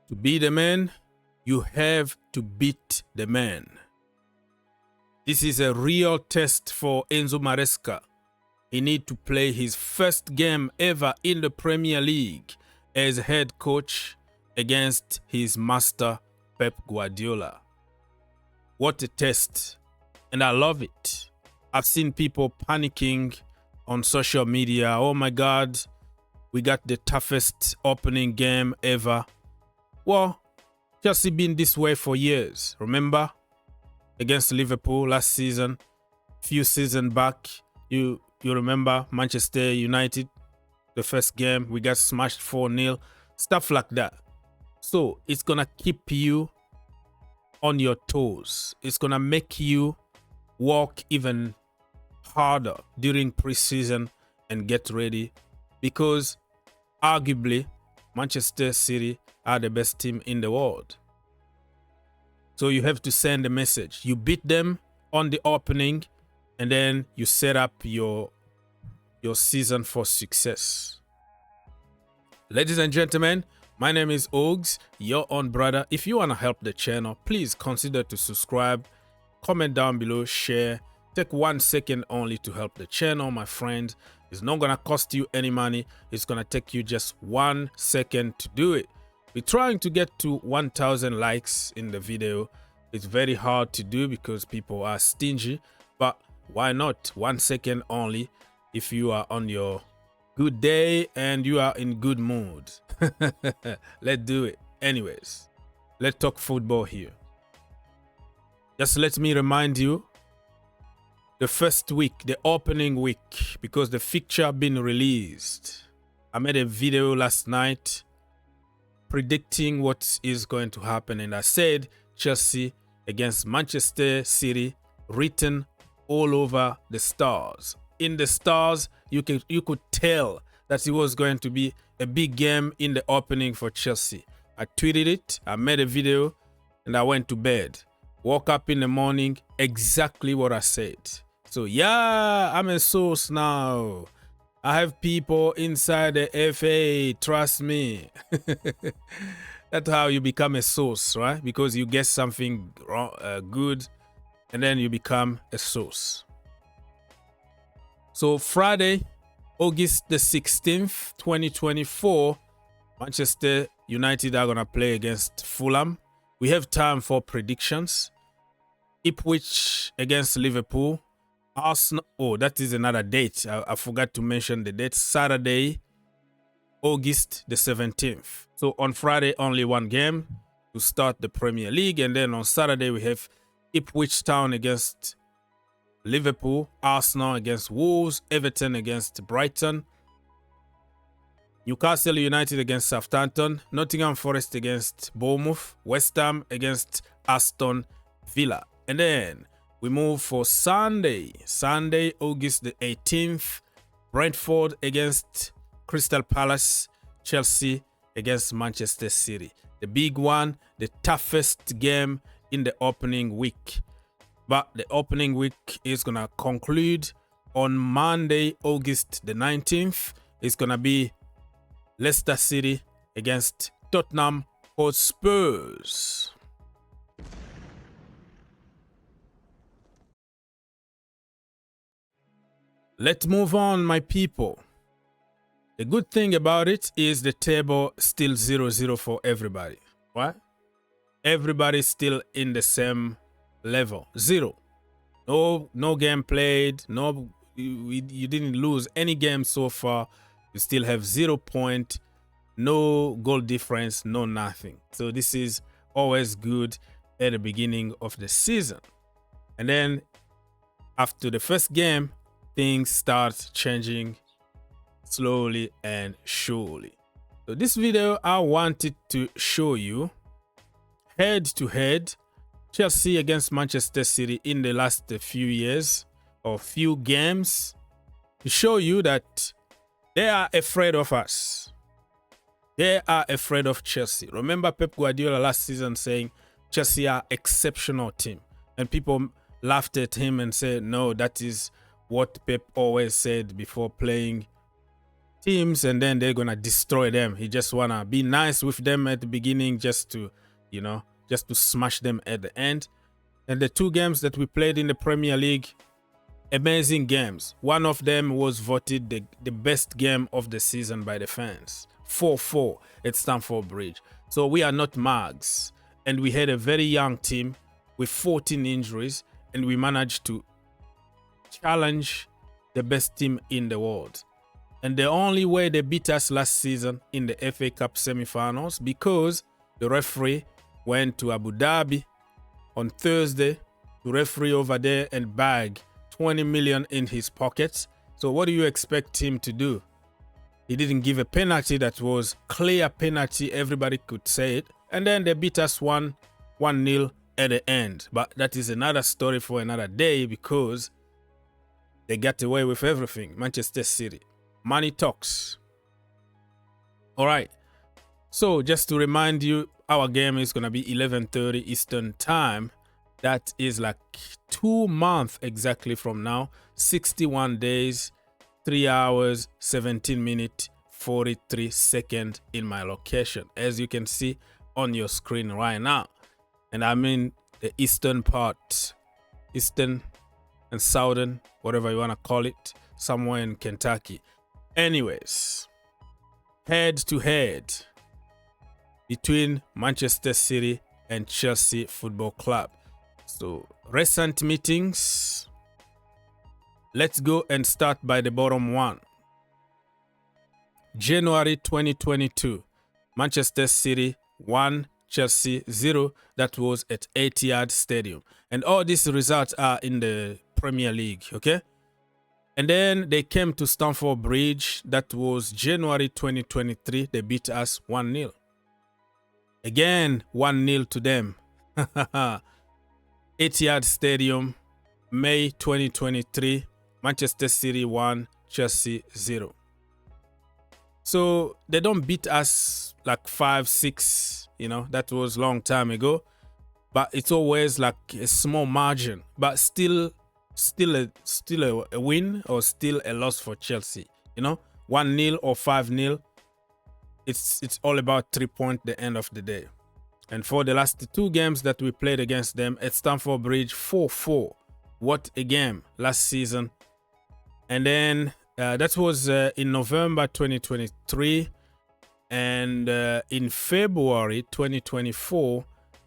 To be the man, you have to beat the man. This is a real test for Enzo Maresca. He needs to play his first game ever in the Premier League as head coach against his master Pep Guardiola. What a test, and I love it. I've seen people panicking on social media. Oh my God, we got the toughest opening game ever. Well, Chelsea been this way for years. Remember, against Liverpool last season, few seasons back, you remember Manchester United, the first game, we got smashed 4-0, stuff like that. So it's gonna keep you on your toes. It's gonna make you work even harder during preseason and get ready, because arguably Manchester City are the best team in the world. So you have to send a message. You beat them on the opening, and then you set up your season for success. Ladies and gentlemen, my name is Ogs, your own brother. If you want to help the channel, please consider to subscribe, comment down below, share. Take 1 second only to help the channel, my friend. It's not going to cost you any money. It's going to take you just 1 second to do it. We're trying to get to 1,000 likes in the video. It's very hard to do because people are stingy, but why not 1 second only if you are on your good day and you are in good mood. Let's do it. Anyways, let's talk football here. Just let me remind you, the first week, the opening week, because the fixture been released. I made a video last night predicting what is going to happen, and I said Chelsea against Manchester City, written all over the stars. In the stars, you could tell that it was going to be a big game in the opening for Chelsea. I tweeted it, I made a video, and I went to bed. Woke up in the morning, exactly what I said. So yeah, I'm a source now. I have people inside the FA, trust me. That's how you become a source, right? Because you get something wrong, good, and then you become a source. So Friday, August the 16th, 2024, Manchester United are going to play against Fulham. We have time for predictions. Ipswich against Liverpool. Arsenal, oh, that is another date. I forgot to mention the date. Saturday, August the 17th. So on Friday, only one game to start the Premier League. And then on Saturday, we have Ipswich Town against Liverpool, Arsenal against Wolves, Everton against Brighton, Newcastle United against Southampton, Nottingham Forest against Bournemouth, West Ham against Aston Villa. And then we move for Sunday, August the 18th, Brentford against Crystal Palace, Chelsea against Manchester City. The big one, the toughest game in the opening week. But the opening week is going to conclude on Monday, August the 19th. It's going to be Leicester City against Tottenham Hotspurs. Let's move on, my people. The good thing about it is the table still 0-0 for everybody, right? Everybody's still in the same level, 0. No game played. No, you didn't lose any game so far. You still have 0 point, no goal difference, no nothing. So this is always good at the beginning of the season. And then after the first game, things start changing slowly and surely. So this video, I wanted to show you head-to-head Chelsea against Manchester City in the last few years or few games, to show you that they are afraid of us. They are afraid of Chelsea. Remember Pep Guardiola last season saying Chelsea are exceptional team, and people laughed at him and said, no, that is what Pep always said before playing teams, and then they're gonna destroy them. He just wanna be nice with them at the beginning, just to, you know, just to smash them at the end. And the 2 games that we played in the Premier League, amazing games. One of them was voted the best game of the season by the fans. 4-4 at Stamford Bridge. So we are not mugs, and we had a very young team with 14 injuries, and we managed to challenge the best team in the world. And the only way they beat us last season in the FA Cup semi-finals, because the referee went to Abu Dhabi on Thursday to referee over there and bag 20 million in his pockets. So what do you expect him to do? He didn't give a penalty that was clear penalty. Everybody could say it. And then they beat us 1-0 at the end. But that is another story for another day, because they got away with everything. Manchester City. Money talks. All right. So just to remind you, our game is going to be 11:30 Eastern time. That is like 2 months exactly from now. 61 days, 3 hours, 17 minutes, 43 seconds in my location, as you can see on your screen right now. And I'm in the eastern part, eastern and southern, whatever you want to call it, somewhere in Kentucky. Anyways, head to head between Manchester City and Chelsea Football Club. So recent meetings. Let's go and start by the bottom one. January 2022, Manchester City 1, Chelsea 0. That was at Etihad Stadium. And all these results are in the Premier League, okay? And then they came to Stamford Bridge. That was January 2023. They beat us 1-0. Again, 1-0 to them. Etihad Stadium, May 2023. Manchester City 1, Chelsea 0. So they don't beat us like 5-6, you know, that was a long time ago. But it's always like a small margin, but still a win or still a loss for Chelsea. You know, 1-0 or 5-0. It's all about 3 points at the end of the day. And for the last 2 games that we played against them at Stamford Bridge, 4-4. What a game last season. And then that was in November 2023. And in February 2024,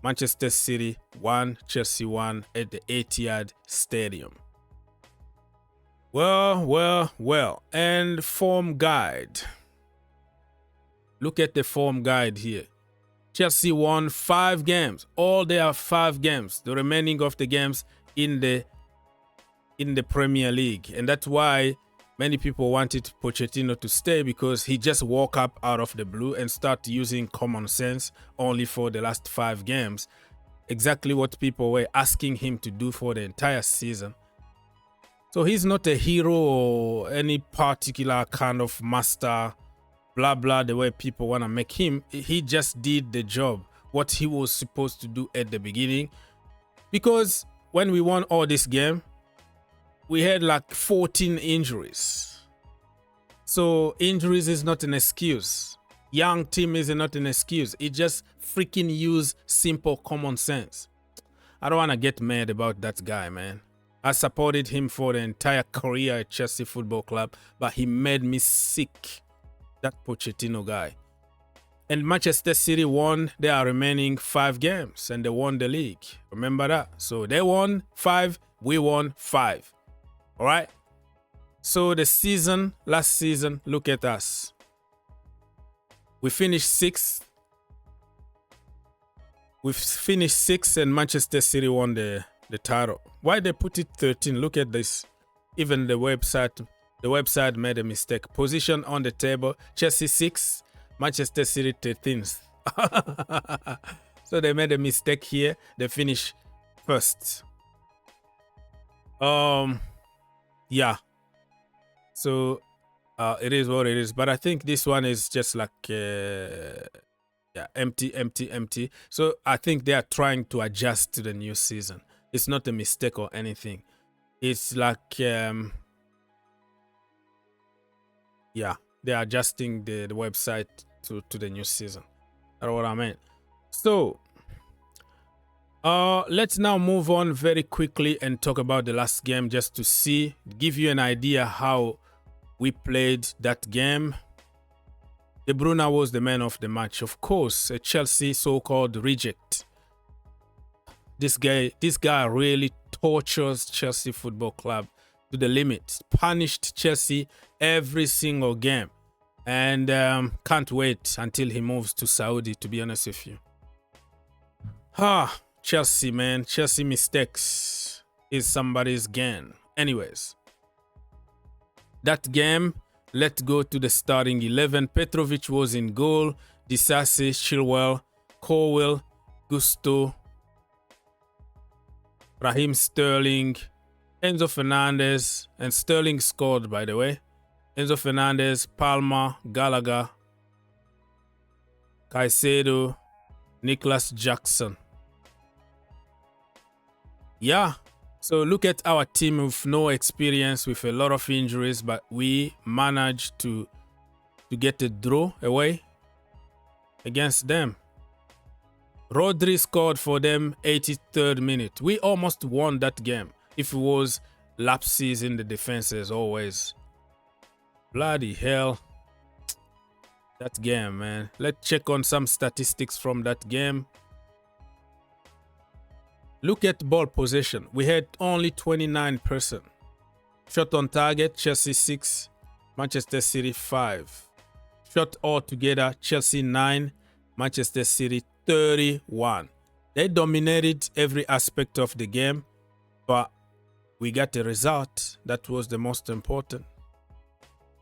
Manchester City 1, Chelsea 1 at the Etihad Stadium. Well. And form guide. Look at the form guide here. Chelsea won 5 games. All their 5 games. The remaining of the games in the Premier League. And that's why many people wanted Pochettino to stay, because he just woke up out of the blue and started using common sense only for the last 5 games. Exactly what people were asking him to do for the entire season. So he's not a hero or any particular kind of master, blah, blah, the way people want to make him. He just did the job, what he was supposed to do at the beginning. Because when we won all this game, we had like 14 injuries. So injuries is not an excuse. Young team is not an excuse. It just freaking use simple common sense. I don't want to get mad about that guy, man. I supported him for the entire career at Chelsea Football Club, but he made me sick, that Pochettino guy. And Manchester City won their remaining 5 games, and they won the league. Remember that? So they won 5, we won 5. All right. So the season, last season, look at us. We finished 6th. We finished 6th, and Manchester City won the title. Why they put it 13? Look at this. Even the website made a mistake. Position on the table: Chelsea 6th, Manchester City 13th. So they made a mistake here. They finished 1st. Yeah. So it is what it is. But I think this one is just like empty. So I think they are trying to adjust to the new season. It's not a mistake or anything. It's like they're adjusting the website to the new season. That's what I meant. So let's now move on very quickly and talk about the last game, just to give you an idea how we played that game. De Bruyne was the man of the match. Of course, a Chelsea so-called reject. This guy really tortures Chelsea Football Club to the limit. Punished Chelsea every single game. And can't wait until he moves to Saudi, to be honest with you. Chelsea, man. Chelsea mistakes is somebody's gain. Anyways, that game, let's go to the starting 11. Petrovic was in goal. Disasi, Chilwell, Colwill, Gusto, Raheem Sterling, Enzo Fernandez, and Sterling scored, by the way. Enzo Fernandez, Palmer, Gallagher, Caicedo, Nicholas Jackson. Yeah, so look at our team with no experience, with a lot of injuries, but we managed to get a draw away against them. Rodri scored for them 83rd minute. We almost won that game if it was lapses in the defense as always. Bloody hell. That game, man. Let's check on some statistics from that game. Look at ball possession. We had only 29%. Shot on target, Chelsea 6, Manchester City 5. Shot altogether, Chelsea 9, Manchester City 31. They dominated every aspect of the game, but we got the result. That was the most important.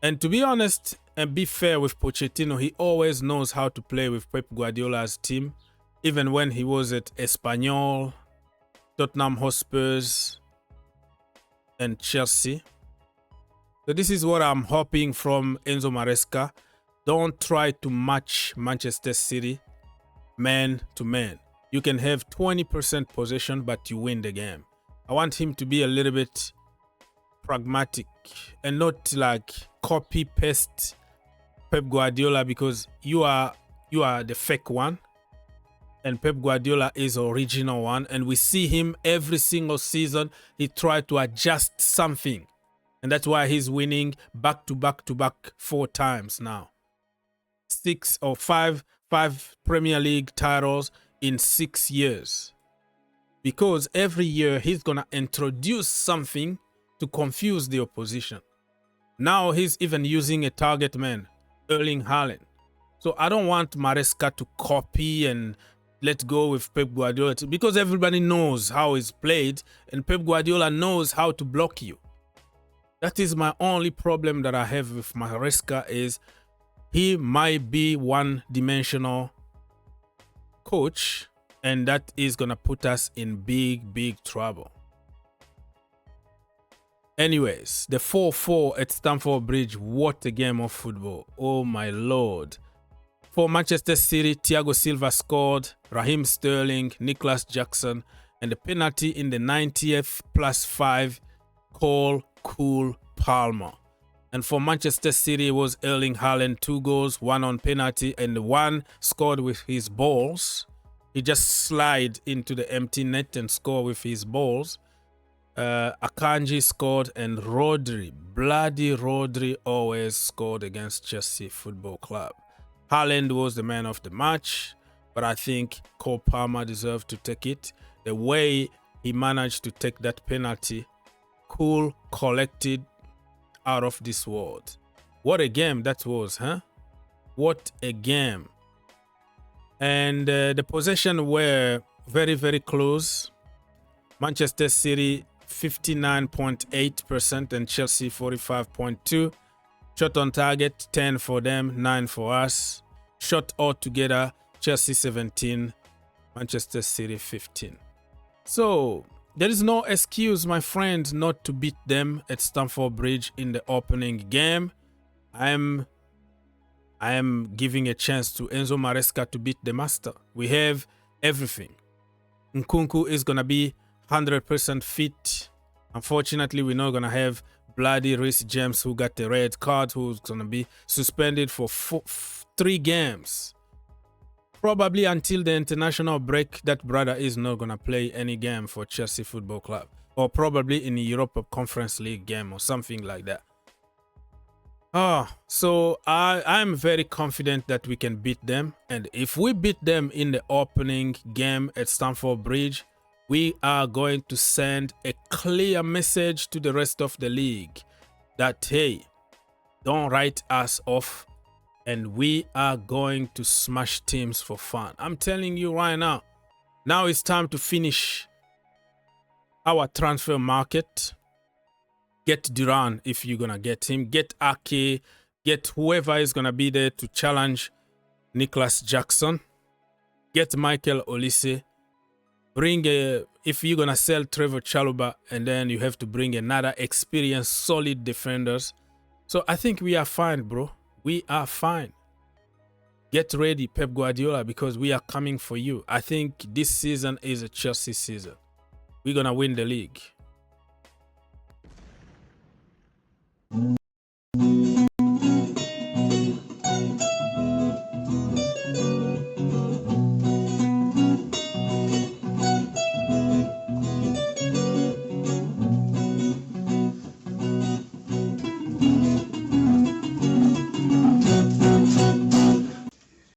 And to be honest and be fair with Pochettino, he always knows how to play with Pep Guardiola's team. Even when he was at Espanyol, Tottenham Hotspurs, and Chelsea. So this is what I'm hoping from Enzo Maresca. Don't try to match Manchester City man to man. You can have 20% possession, but you win the game. I want him to be a little bit pragmatic and not like copy paste Pep Guardiola, because you are the fake one and Pep Guardiola is original one, and we see him every single season. He tried to adjust something, and that's why he's winning back to back 4 times now. 6 or 5 Premier League titles in 6 years, because every year he's gonna introduce something to confuse the opposition. Now he's even using a target man, Erling Haaland. So I don't want Maresca to copy and let go with Pep Guardiola, because everybody knows how he's played and Pep Guardiola knows how to block you. That is my only problem that I have with Maresca, is he might be one-dimensional coach, and that is going to put us in big trouble. Anyways, the 4-4 at Stamford Bridge, what a game of football. Oh my lord. For Manchester City, Thiago Silva scored, Raheem Sterling, Nicholas Jackson, and the penalty in the 90th +5, Cole Palmer. And for Manchester City, it was Erling Haaland, 2 goals, 1 on penalty, and 1 scored with his balls. He just slid into the empty net and scored with his balls. Akanji scored, and Rodri, bloody Rodri, always scored against Chelsea Football Club. Haaland was the man of the match, but I think Cole Palmer deserved to take it. The way he managed to take that penalty, cool, collected, out of this world. What a game that was, huh? What a game. And the possession were very close. Manchester City 59.8% and Chelsea 45.2%. Shot on target 10 for them, 9 for us. Shot altogether, Chelsea 17, Manchester City 15. So there is no excuse, my friend, not to beat them at Stamford Bridge in the opening game. I am giving a chance to Enzo Maresca to beat the master. We have everything. Nkunku is going to be 100% fit. Unfortunately, we're not going to have bloody Reece James, who got the red card, who's gonna be suspended for 3 games. Probably until the international break, that brother is not gonna play any game for Chelsea Football Club, or probably in the Europa Conference League game or something like that. So I'm very confident that we can beat them, and if we beat them in the opening game at Stamford Bridge, we are going to send a clear message to the rest of the league that, hey, don't write us off, and we are going to smash teams for fun. I'm telling you right now. Now it's time to finish our transfer market. Get Duran if you're gonna get him. Get Ake. Get whoever is gonna be there to challenge Nicholas Jackson. Get Michael Olise. Bring if you're gonna sell Trevor Chalobah, and then you have to bring another experienced, solid defenders. So I think we are fine, bro. We are fine. Get ready, Pep Guardiola, because we are coming for you. I think this season is a Chelsea season. We're gonna win the league.